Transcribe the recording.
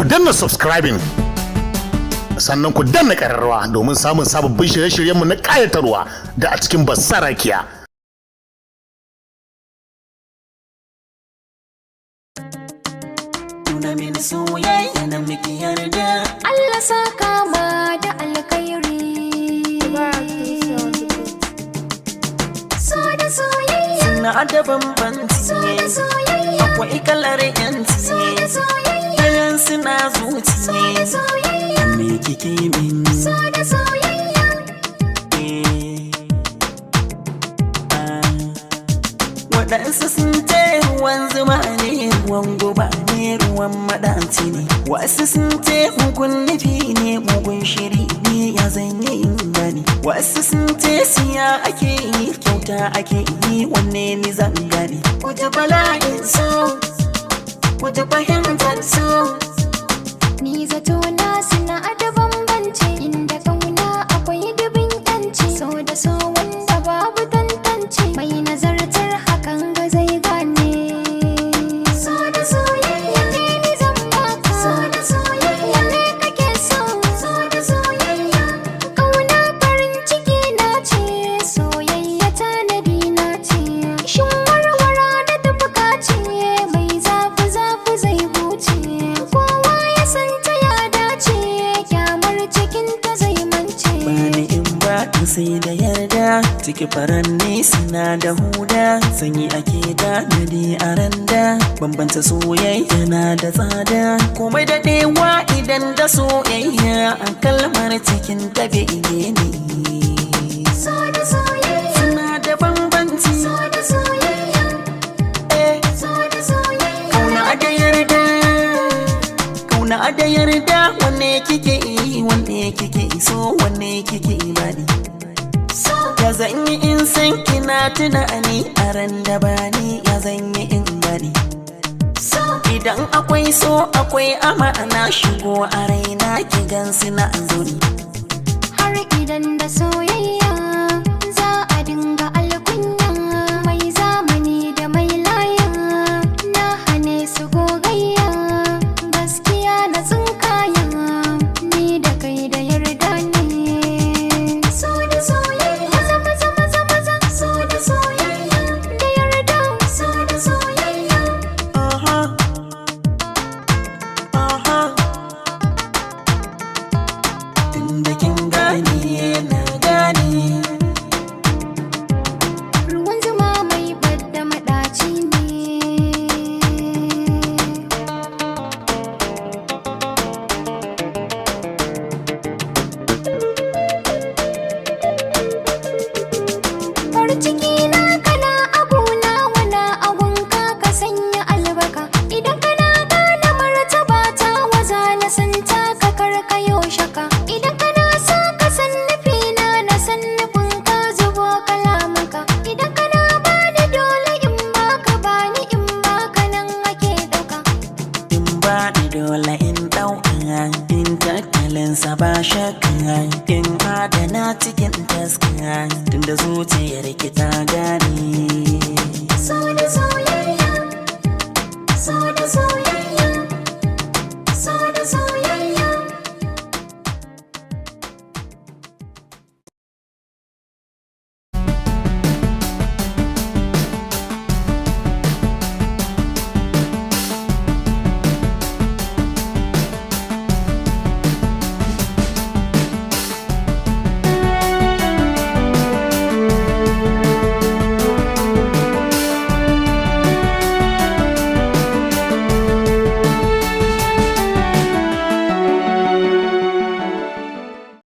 danna subscribing sannan ku danna ƙararrawa domin samun sababbin shirye-shiryenmu na ƙayatarwa da a cikin Basarakiya. Nuna mini soyayya na miki yarda, Allah saka ma da alkhairi. So da soyayya suna da bambanci, akwai kalar yanci, ɗayan suna zuci, me kike min? so da soyayya Waɗansu sun ce ruwan zuma ne, ruwan guba ne, ruwan maɗaci ne. Wasu sun ce mugun nufi ne, mugun shiri ne, ya zanyi in gani. Wasu sun ce siya ake yi, kyauta ake yi, wanne ni zan gani. Ku ji bala'in so, ku ji fahimtar so. ni zato na suna da bambanci, inda kauna akwai dubin yanci. So da so wanda babu tantance, mai nazartar hakan ga zai gane. So da soyayya ne ni zan baka, so da soyayya ne kake so. So da soyayya kauna farin ciki na ce, soyayya tanadi na ce. Shin warwara da tafka ce, mai zafi zafi zai huce. Kowa ya san ta ya dace, kyamar cikin ta zai mance. Bani in ba in sai da yarda, ciki faranni suna da huda, sanyi ake da nadi a randa. Bambanta soyayya na da tsada, komai daɗewa idan da soyayya, a kalmar cikin ta bege ne. So da soyayya, Suna da bambanci, so da soyayya, so da soyayya. kauna da yarda, kauna da yarda, wanne kike yi, wanne kike so, wanne kike bani. So Ya zanyi in san kina tunani a ran da bani, ya zanyi in bani. so Idan akwai so akwai amana, shigo a raina ki gansu na zuri. har idan da soyayya za a dinga alkunya. Mai zamani da mai laya na hane su gogayya. Gaskiya na tsinkaya, ni da kai da yarda ne. So da soyayya, maza maza maza maza. So da soyayya da yarda, so da soyayya. Aha, aha. Tunda kin gane na gane, Ruwan zuma mai badda maɗaci ne. Farin ciki na kana aguna, wana agunka ka sanya albarka. Idan kana gane martaba ta, waza na santa ka karkayo shaka. Idan kana so ka san nufina, na san nufin ka zubo kalamanka. Idan kana bani dole in baka, bani in baka nan ake ɗauka. in ba ni dole in ɗauka, in tattalinsa ba shakka, in adana cikin taska, tunda zuciyar ki ta gane. So da soyayya, so da soyayya.